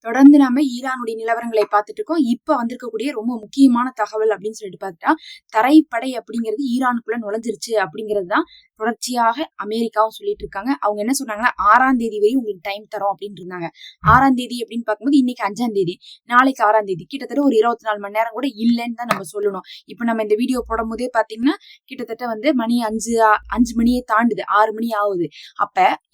தொடர்ந்து நாம ஈரானுடைய நிலவரங்களை பார்த்துட்டு இருக்கோம். இப்ப வந்திருக்கக்கூடிய ரொம்ப முக்கியமான தகவல் அப்படின்னு சொல்லிட்டு பார்த்துட்டா, தரைப்படை அப்படிங்கிறது ஈரானுக்குள்ள நுழைஞ்சிருச்சு அப்படிங்கிறது தான் தொடர்ச்சியாக அமெரிக்காவும் சொல்லிட்டு இருக்காங்க. அவங்க என்ன சொன்னாங்கன்னா 6ஆம் தேதி வரை உங்களுக்கு டைம் தரோம் அப்படின்னு இருந்தாங்க. 6ஆம் தேதி அப்படின்னு பார்க்கும்போது இன்னைக்கு 5ஆம் தேதி, நாளைக்கு 6ஆம் தேதி, கிட்டத்தட்ட ஒரு 24 மணி நேரம் கூட இல்லைன்னு தான் நம்ம சொல்லணும். இப்ப நம்ம இந்த வீடியோ போடும் போதே பாத்தீங்கன்னா கிட்டத்தட்ட வந்து மணி 5 மணியே தாண்டுது, 6 மணி ஆகுது.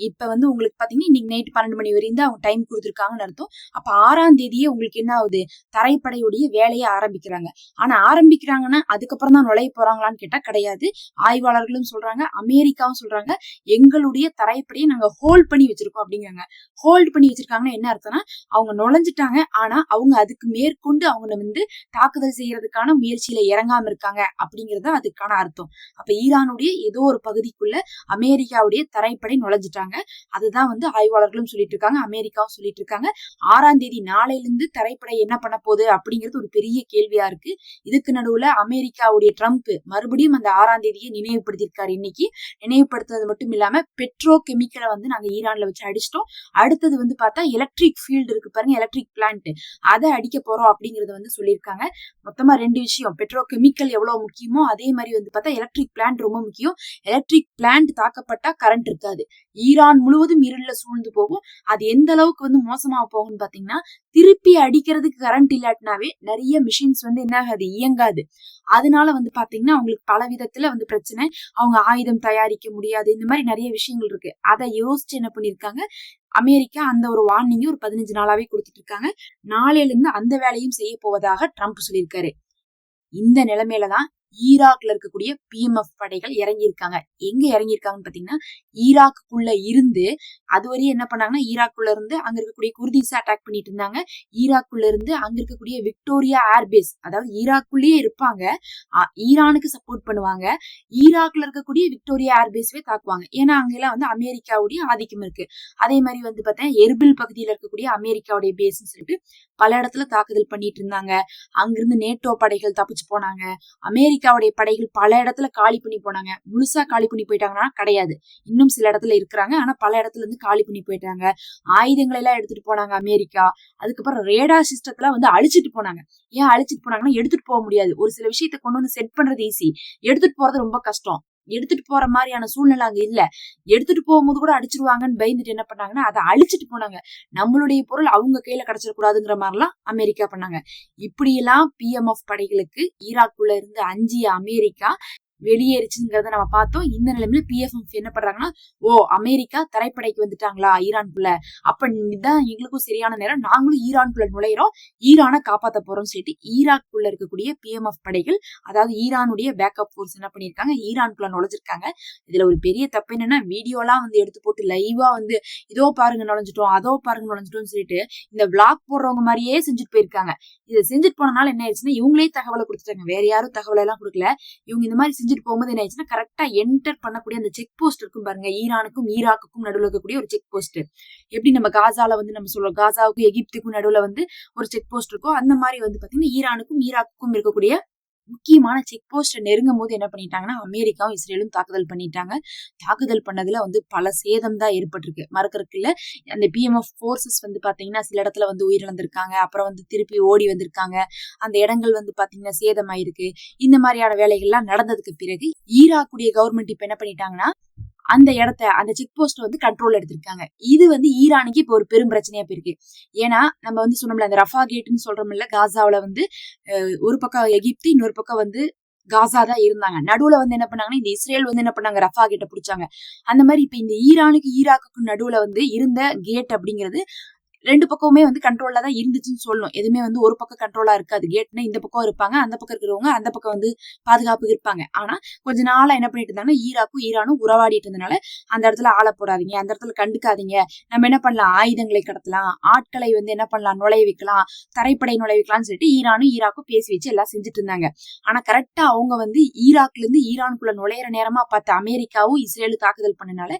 இப்ப வந்து உங்களுக்கு பாத்தீங்கன்னா இன்னைக்கு நைட் 12 மணி வரையும் தான் அவங்க டைம் கொடுத்துருக்காங்கன்னு அர்த்தம். அப்ப 6ஆம் தேதியே உங்களுக்கு என்ன ஆகுது, தரைப்படையுடைய வேலையை ஆரம்பிக்கிறாங்க. ஆனா ஆரம்பிக்கிறாங்கன்னா அதுக்கப்புறம் தான் நுழைய போறாங்களான்னு கேட்டா கிடையாது. ஆய்வாளர்களும் சொல்றாங்க, அமெரிக்காவும் சொல்றாங்க, எங்களுடைய தரைப்படையை நாங்க ஹோல்ட் பண்ணி வச்சிருக்கோம் அப்படிங்கிறாங்க. ஹோல்ட் பண்ணி வச்சிருக்காங்கன்னா என்ன அர்த்தம்னா, அவங்க நுழைஞ்சிட்டாங்க, ஆனா அவங்க அதுக்கு மேற்கொண்டு அவங்க வந்து தாக்குதல் செய்யறதுக்கான முயற்சியில இறங்காம இருக்காங்க அப்படிங்கறது அதுக்கான அர்த்தம். அப்ப ஈரானுடைய ஏதோ ஒரு பகுதிக்குள்ள அமெரிக்காவுடைய தரைப்படை நுழைஞ்சிட்டாங்க. அதுதான் வந்து ஆய்வாளர்களும் சொல்லிட்டு இருக்காங்க, அமெரிக்காவும் சொல்லிட்டு இருக்காங்க. 6ஆம் தேதி நாளையில இருந்து தரைப்படை என்ன பண்ண போகுது அப்படிங்கிறது ஒரு பெரிய கேள்வியா இருக்கு. இதுக்கு நடுவுல அமெரிக்காவுடைய ட்ரம்ப் மறுபடியும் அந்த 6ஆம் தேதியை நினைவுபடுத்திருக்காரு. இன்னைக்கு நினைவுபடுத்துறது மட்டும் இல்லாம பெட்ரோ கெமிக்கலை வந்து நாங்க ஈரான்ல வச்சு அடிச்சிட்டோம், அடுத்தது வந்து பார்த்தா எலக்ட்ரிக் ஃபீல்டு இருக்கு பாருங்க, எலக்ட்ரிக் பிளான்ட், அதை அடிக்க போறோம் அப்படிங்கறத வந்து சொல்லியிருக்காங்க. மொத்தமா 2 விஷயம், பெட்ரோ கெமிக்கல் எவ்வளவு முக்கியமோ அதே மாதிரி வந்து பார்த்தா எலக்ட்ரிக் பிளான்ட் ரொம்ப முக்கியம். எலக்ட்ரிக் பிளான்ட் தாக்கப்பட்டா கரண்ட் இருக்காது, ஈரான் முழுவதும் இருள சூழ்ந்து போகும். அது எந்த அளவுக்கு வந்து மோசமா போகும்னு பாத்தீங்கன்னா, திருப்பி அடிக்கிறதுக்கு கரண்ட் இல்லாட்டினாவே நிறைய மிஷின்ஸ் வந்து என்ன ஆகாது, இயங்காது. அதனால வந்து பாத்தீங்கன்னா அவங்களுக்கு பல விதத்துல வந்து பிரச்சனை, அவங்க ஆயுதம் தயாரிக்க முடியாது, இந்த மாதிரி நிறைய விஷயங்கள் இருக்கு. அதை யோசிச்சு என்ன பண்ணிருக்காங்க அமெரிக்கா, அந்த ஒரு வார்னிங் ஒரு 15 நாளாவே கொடுத்துட்டு இருக்காங்க. நாளையில இருந்து அந்த வேலையும் செய்ய போவதாக ட்ரம்ப் சொல்லியிருக்காரு. இந்த நிலைமையிலதான் ஈராக்ல இருக்கக்கூடிய PMF படைகள் இறங்கியிருக்காங்க. எங்க இறங்கியிருக்காங்கன்னு பாத்தீங்கன்னா, ஈராக்குள்ள இருந்து அதுவரையும் என்ன பண்ணாங்கன்னா, ஈராக்குள்ள இருந்து அங்க இருக்கக்கூடிய குர்திஸை அட்டாக் பண்ணிட்டு இருந்தாங்க. ஈராக்குள்ள இருந்து அங்க இருக்கக்கூடிய விக்டோரியா ஏர்பேஸ், அதாவது ஈராக்குள்ளேயே இருப்பாங்க, ஈரானுக்கு சப்போர்ட் பண்ணுவாங்க, ஈராக்ல இருக்கக்கூடிய விக்டோரியா ஏர்பேஸ்வே தாக்குவாங்க. ஏன்னா அங்கெல்லாம் வந்து அமெரிக்காவுடைய ஆதிக்கம் இருக்கு. அதே மாதிரி வந்து பார்த்தீங்கன்னா எர்பில் பகுதியில இருக்கக்கூடிய அமெரிக்காவுடைய பேஸ்ன்னு சொல்லிட்டு பல இடத்துல தாக்குதல் பண்ணிட்டு இருந்தாங்க. அங்கிருந்து நேட்டோ படைகள் தப்பிச்சு போனாங்க, அமெரிக்காவுடைய படைகள் பல இடத்துல காலி பண்ணி போனாங்க. முழுசா காலி பண்ணி போயிட்டாங்கன்னா கிடையாது, இன்னும் சில இடத்துல இருக்கிறாங்க, ஆனா பல இடத்துல இருந்து காலி பண்ணி போயிட்டாங்க. ஆயுதங்களை எல்லாம் எடுத்துட்டு போனாங்க அமெரிக்கா. அதுக்கப்புறம் ரேடார் சிஸ்டத்துல வந்து அழிச்சிட்டு போனாங்க. ஏன் அழிச்சிட்டு போனாங்கன்னா, எடுத்துட்டு போக முடியாது, ஒரு சில விஷயத்த கொண்டு வந்து செட் பண்றது ஈஸி, எடுத்துட்டு போறது ரொம்ப கஷ்டம். எடுத்துட்டு போற மாதிரியான சூழ்நிலை அங்க இல்ல. எடுத்துட்டு போகும்போது கூட அடிச்சிருவாங்கன்னு பயந்துட்டு என்ன பண்ணாங்கன்னா அதை அழிச்சிட்டு போனாங்க. நம்மளுடைய பொருள் அவங்க கையில கிடைச்சிடக்கூடாதுங்கிற மாதிரிலாம் அமெரிக்கா பண்ணாங்க. இப்படி எல்லாம் PMF படைகளுக்கு ஈராக்குள்ள இருந்து அஞ்சிய அமெரிக்கா வெளியேறிச்சுங்கிறத நம்ம பார்த்தோம். இந்த நிலைமையில PFF என்ன பண்றாங்கன்னா, ஓ அமெரிக்கா தரைப்படைக்கு வந்துட்டாங்களா ஈரானுக்குள்ள, அப்ப இதுதான் எங்களுக்கும் சரியான நேரம், நாங்களும் ஈரானுக்குள்ள நுழையிறோம், ஈரானை காப்பாத்த போறோம்னு சொல்லிட்டு ஈராக்குள்ள இருக்கக்கூடிய PMF படைகள், அதாவது ஈரானுடைய பேக்கப் போர்ஸ் என்ன பண்ணிருக்காங்க, ஈரானுக்குள்ள நுழைஞ்சிருக்காங்க. இதுல ஒரு பெரிய தப்பு என்னன்னா, வீடியோலாம் வந்து எடுத்து போட்டு லைவா வந்து இதோ பாருங்க நுழைஞ்சிட்டோம், அதோ பாருங்க நுழைஞ்சிட்டோம்னு சொல்லிட்டு இந்த பிளாக் போடுறவங்க மாதிரியே செஞ்சுட்டு போயிருக்காங்க. இதை செஞ்சுட்டு போனனால என்ன ஆயிடுச்சுன்னா, இவங்களே தகவலை கொடுத்துட்டாங்க, வேற யாரும் தகவலை எல்லாம் கொடுக்கல. இவங்க இந்த மாதிரி போகும்போது என்ன ஆயிடுச்சுன்னா, கரெக்டா என்டர் பண்ணக்கூடிய அந்த செக் போஸ்ட் இருக்கும் பாருங்க, ஈரானுக்கும் ஈராக்குக்கும் நடுவில் இருக்கக்கூடிய ஒரு செக் போஸ்ட். எப்படி நம்ம காசால வந்து நம்ம சொல்றோம், காசாவுக்கும் எகிப்துக்கும் நடுவுல வந்து ஒரு செக் போஸ்ட் இருக்கும், அந்த மாதிரி வந்து பாத்தீங்கன்னா ஈரானுக்கும் ஈராக்குக்கும் இருக்கக்கூடிய முக்கியமான செக் போஸ்ட் நெருங்கும் போது என்ன பண்ணிட்டாங்கன்னா, அமெரிக்காவும் இஸ்ரேலும் தாக்குதல் பண்ணிட்டாங்க. தாக்குதல் பண்ணதுல வந்து பல சேதம் தான் ஏற்பட்டிருக்கு, மறக்கறதுக்கு இல்ல. அந்த PMF போர்சஸ் வந்து பாத்தீங்கன்னா சில இடத்துல வந்து உயிரிழந்திருக்காங்க, அப்புறம் வந்து திருப்பி ஓடி வந்திருக்காங்க, அந்த இடங்கள் வந்து பாத்தீங்கன்னா சேதமாயிருக்கு. இந்த மாதிரியான வேலைகள்லாம் நடந்ததுக்கு பிறகு ஈராக்குடைய கவர்மெண்ட் இப்ப என்ன பண்ணிட்டாங்கன்னா, அந்த இடத்த, அந்த செக் போஸ்ட் வந்து கண்ட்ரோல் எடுத்திருக்காங்க. இது வந்து ஈரானுக்கு இப்ப ஒரு பெரும் பிரச்சனையா போயிருக்கு. ஏன்னா நம்ம வந்து சொன்னோம்ல, அந்த ரஃபா கேட்னு சொல்றோம்ல, காசாவில வந்து ஒரு பக்கம் எகிப்து, இன்னொரு பக்கம் வந்து காசா தான் இருந்தாங்க. நடுவுல வந்து என்ன பண்ணாங்கன்னா, இந்த இஸ்ரேல் வந்து என்ன பண்ணாங்க, ரஃபா கேட்ட பிடிச்சாங்க. அந்த மாதிரி இப்ப இந்த ஈரானுக்கு ஈராக்குக்கு நடுவுல வந்து இருந்த கேட் அப்படிங்கிறது 2 பக்கமுமே வந்து கண்ட்ரோல்ல தான் இருந்துச்சுன்னு சொல்லணும். எதுவுமே வந்து ஒரு பக்கம் கண்ட்ரோலா இருக்காது. கேட்னா இந்த பக்கம் இருப்பாங்க, அந்த பக்கம் இருக்கிறவங்க அந்த பக்கம் வந்து பாதுகாப்பு இருப்பாங்க. ஆனா கொஞ்ச நாளா என்ன பண்ணிட்டு இருந்தாங்கன்னா, ஈராக்கும் ஈரானும் உறவாடிட்டு இருந்தனால அந்த இடத்துல ஆள போடாதீங்க, அந்த இடத்துல கண்டுக்காதீங்க, நம்ம என்ன பண்ணலாம், ஆயுதங்களை கடத்தலாம், ஆட்களை வந்து என்ன பண்ணலாம், நுழைய வைக்கலாம், தரைப்படை நுழைய வைக்கலாம்னு சொல்லிட்டு ஈரானும் ஈராக்கும் பேசி வச்சு எல்லாம் செஞ்சுட்டு இருந்தாங்க. ஆனா கரெக்டா அவங்க வந்து ஈராக்ல இருந்து ஈரானுக்குள்ள நுழையிற நேரமா பார்த்து அமெரிக்காவும் இஸ்ரேலும் தாக்குதல் பண்ணனால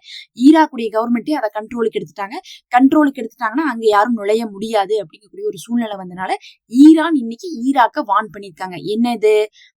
ஈராக்குடைய கவர்மெண்டே அதை கண்ட்ரோலுக்கு எடுத்துட்டாங்க. கண்ட்ரோலுக்கு எடுத்துட்டாங்கன்னா அங்க யாரும் நுழைய முடியாது அப்படிங்கக்கூடிய ஒரு சூழ்நிலை வந்தனால ஈரான் இன்னைக்கு ஈராக்க வார்ன் பண்ணிருக்காங்க. என்னது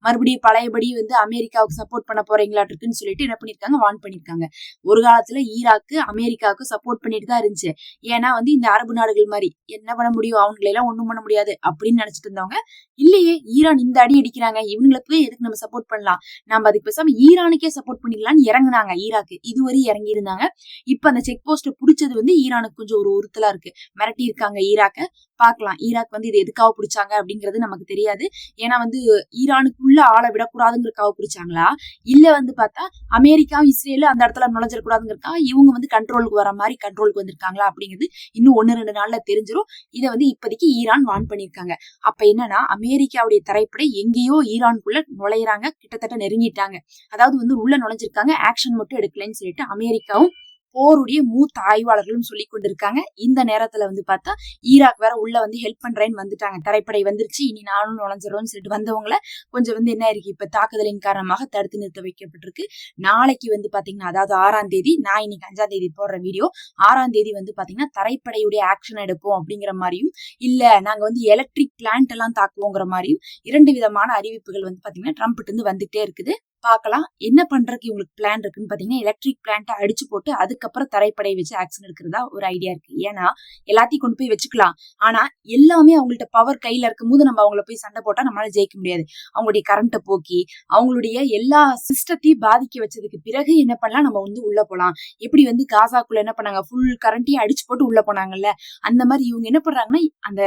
மறுபடியும் பழையபடி வந்து அமெரிக்காவுக்கு சப்போர்ட் பண்ண போறீங்களாட்டு இருக்குன்னு சொல்லிட்டு என்ன பண்ணிருக்காங்க, வார்ன் பண்ணிருக்காங்க. ஒரு காலத்துல ஈராக்கு அமெரிக்காவுக்கு சப்போர்ட் பண்ணிட்டு தான் இருந்துச்சு. ஏன்னா வந்து இந்த அரபு நாடுகள் மாதிரி என்ன பண்ண முடியும், அவங்களெல்லாம் ஒண்ணும் பண்ண முடியாது அப்படின்னு நினைச்சிட்டு இருந்தவங்க, இல்லையே ஈரான் இந்த அடி அடிக்கிறாங்க, இவங்களுக்கு எதுக்கு நம்ம சப்போர்ட் பண்ணலாம், நம்ம அதுக்கு பேசாம ஈரானுக்கே சப்போர்ட் பண்ணிக்கலாம்னு இறங்குனாங்க. ஈராக்கு இதுவரை இறங்கி இருந்தாங்க. இப்ப அந்த செக் போஸ்ட் புடிச்சது வந்து ஈரானுக்கு கொஞ்சம் ஒரு உறுத்தலா இருக்கு. மிரட்டி இருக்காங்க ஈராக்க. பார்க்கலாம் ஈராக் வந்து இது எதுக்காக பிடிச்சாங்க அப்படிங்கிறது நமக்கு தெரியாது. ஏன்னா வந்து ஈரானுக்குள்ள ஆளை விடக்கூடாதுங்கிறக்காக பிடிச்சாங்களா, இல்ல வந்து பார்த்தா அமெரிக்கா இஸ்ரேல் அந்த இடத்துல நுழைஞ்சிடக்கூடாதுங்கிறக்கா இவங்க வந்து கண்ட்ரோலுக்கு வர மாதிரி கண்ட்ரோலுக்கு வந்திருக்காங்களா அப்படிங்கிறது இன்னும் 1-2 நாள்ல தெரிஞ்சிடும். இதை வந்து இப்போதைக்கு ஈரான் வார்ன் பண்ணியிருக்காங்க. அப்ப என்னன்னா அமெரிக்காவுடைய தரைப்படை எங்கேயோ ஈரானுக்குள்ள நுழையிறாங்க, கிட்டத்தட்ட நெருங்கிட்டாங்க. அதாவது வந்து உள்ள நுழைஞ்சிருக்காங்க, ஆக்ஷன் மட்டும் எடுக்கலன்னு சொல்லிட்டு அமெரிக்காவும் போருடைய மூத்த ஆய்வாளர்களும் சொல்லி கொண்டிருக்காங்க. இந்த நேரத்துல வந்து பார்த்தா ஈராக் வேற உள்ள வந்து ஹெல்ப் பண்றேன்னு வந்துட்டாங்க. தரைப்படை வந்துருச்சு, இனி நானும் நுழைஞ்சிரும்னு சொல்லிட்டு வந்தவங்கள கொஞ்சம் வந்து என்ன இருக்கு, இப்ப தாக்குதலின் காரணமாக தடுத்து நிறுத்த வைக்கப்பட்டிருக்கு. நாளைக்கு வந்து பாத்தீங்கன்னா, அதாவது 6ஆம் தேதி, நான் இன்னைக்கு 5ஆம் தேதி போடுற வீடியோ, 6ஆம் தேதி வந்து பாத்தீங்கன்னா தரைப்படையுடைய ஆக்ஷன் எடுப்போம் அப்படிங்கிற மாதிரியும், இல்ல நாங்க வந்து எலக்ட்ரிக் பிளான்ட் எல்லாம் தாக்குவோங்கிற மாதிரியும் 2 விதமான அறிவிப்புகள் வந்து பாத்தீங்கன்னா ட்ரம்ப்ட்டு இருந்து வந்துட்டே இருக்குது. பார்க்கலாம் என்ன பண்றதுக்கு இவங்களுக்கு பிளான் இருக்குன்னு பாத்தீங்கன்னா, எலக்ட்ரிக் பிளான்ட்டை அடிச்சு போட்டு அதுக்கப்புறம் தரைப்படை வச்சு ஆக்ஷன் எடுக்கிறதா ஒரு ஐடியா இருக்கு. ஏன்னா எல்லாத்தையும் கொண்டு போய் வச்சுக்கலாம், ஆனா எல்லாமே அவங்கள்ட்ட பவர் கையில இருக்கும் போது நம்ம அவங்கள போய் சண்டை போட்டா நம்மளால ஜெயிக்க முடியாது. அவங்களுடைய கரண்ட்டை போக்கி அவங்களுடைய எல்லா சிஸ்டத்தையும் பாதிக்க வச்சதுக்கு பிறகு என்ன பண்ணலாம், நம்ம வந்து உள்ள போலாம். எப்படி வந்து காசாக்குள்ள என்ன பண்ணாங்க, ஃபுல் கரண்ட்டையும் அடிச்சு போட்டு உள்ள போனாங்கல்ல, அந்த மாதிரி இவங்க என்ன பண்றாங்கன்னா, அந்த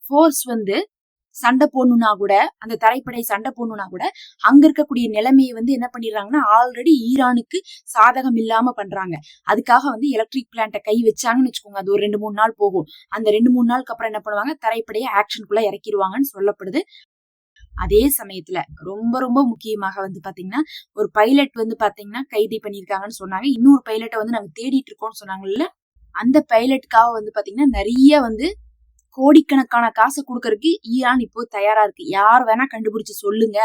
ஃபோர்ஸ் வந்து சண்டை போடணும்னா கூட, அந்த தரைப்படை சண்டை போடணும்னா கூட அங்க இருக்கக்கூடிய நிலைமையை வந்து என்ன பண்ணிடுறாங்கன்னா ஆல்ரெடி ஈரானுக்கு சாதகம் இல்லாம பண்றாங்க. அதுக்காக வந்து எலக்ட்ரிக் பிளான்ட்டை கை வச்சாங்கன்னு வச்சுக்கோங்க, அது ஒரு 2-3 நாள் போகும். அந்த 2-3 நாளுக்கு அப்புறம் என்ன பண்ணுவாங்க, தரைப்படையை ஆக்ஷனுக்குள்ள இறக்கிடுவாங்கன்னு சொல்லப்படுது. அதே சமயத்துல ரொம்ப ரொம்ப முக்கியமாக வந்து பாத்தீங்கன்னா, ஒரு பைலட் வந்து பாத்தீங்கன்னா கைது பண்ணிருக்காங்கன்னு சொன்னாங்க. இன்னொரு பைலட்டை வந்து நாங்க தேடிட்டு இருக்கோம்னு சொன்னாங்கல்ல, அந்த பைலட்டுக்காக வந்து பாத்தீங்கன்னா நிறைய வந்து கோடிக்கணக்கான காசை கொடுக்கறதுக்கு ஈரான் இப்போ தயாரா இருக்கு. யார் வேணா கண்டுபிடிச்சு சொல்லுங்க,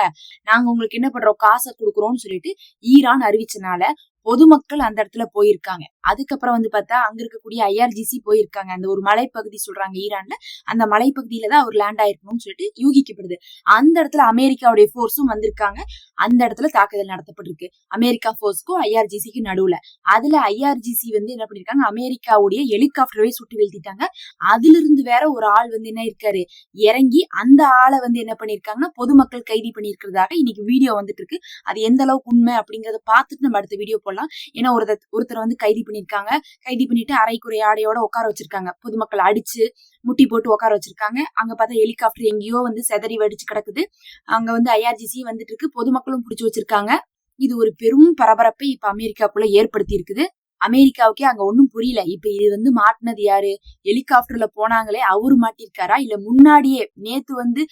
நாங்க உங்களுக்கு என்ன பண்றோம், காசை கொடுக்குறோம்னு சொல்லிட்டு ஈரான் அறிவிச்சனால பொதுமக்கள் அந்த இடத்துல போயிருக்காங்க. அதுக்கப்புறம் வந்து பார்த்தா அங்க இருக்கக்கூடிய IRGC போயிருக்காங்க. அந்த ஒரு மலைப்பகுதி சொல்றாங்க ஈரான்ல, அந்த மலைப்பகுதியில தான் அவர் லேண்ட் ஆயிருக்கணும்னு சொல்லிட்டு யூகிக்கப்படுது. அந்த இடத்துல அமெரிக்காவுடைய போர்ஸும் வந்திருக்காங்க. அந்த இடத்துல தாக்குதல் நடத்தப்பட்டிருக்கு அமெரிக்கா போர்ஸ்க்கும் IRGCக்கும் நடுவுல. அதுல IRGC வந்து என்ன பண்ணிருக்காங்க, அமெரிக்காவுடைய ஹெலிகாப்டரை சுட்டு வீழ்த்திட்டாங்க. அதுல இருந்து வேற ஒரு ஆள் வந்து என்ன இருக்காரு, இறங்கி அந்த ஆளை வந்து என்ன பண்ணிருக்காங்கன்னா பொதுமக்கள் கைது பண்ணிருக்கிறதாக இன்னைக்கு வீடியோ வந்துட்டு இருக்கு. அது எந்த அளவுக்கு உண்மை அப்படிங்கறத பார்த்துட்டு நம்ம அடுத்த வீடியோ போடலாம். ஏன்னா ஒருத்தர் வந்து கைது பண்ணிருக்காங்க, கைது பண்ணிட்டு அரைக்குறை ஆடையோட உட்கார வச்சிருக்காங்க, பொதுமக்கள் அடிச்சு முட்டி போட்டு உட்கார வச்சிருக்காங்க. அங்க பார்த்தா ஹெலிகாப்டர் எங்கேயோ வந்து செதறி வடிச்சு கிடக்குது. அங்க வந்து IRGC வந்துட்டு இருக்கு, பொதுமக்களும் பிடிச்சு வச்சிருக்காங்க. இது ஒரு பெரும் பரபரப்பை இப்ப அமெரிக்காக்குள்ள ஏற்படுத்தி இருக்குது. அமெரிக்காவுக்கே அங்க ஒண்ணும் புரியல. இப்ப இது வந்து மாட்டினது யாரு, ஹெலிகாப்டர்ல போனாங்களே அவரு மாட்டிருக்காரா, இல்ல முன்னாடியே நேத்து வந்து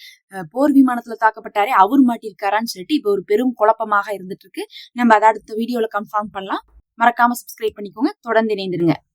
போர் விமானத்துல தாக்கப்பட்டாரே அவரு மாட்டிருக்காரான்னு சொல்லிட்டு இப்ப ஒரு பெரும் குழப்பமாக இருந்துட்டு இருக்கு. நம்ம அதை அடுத்த வீடியோல கன்ஃபார்ம் பண்ணலாம். மறக்காம சப்ஸ்கிரைப் பண்ணிக்கோங்க, தொடர்ந்து இணைந்திருங்க.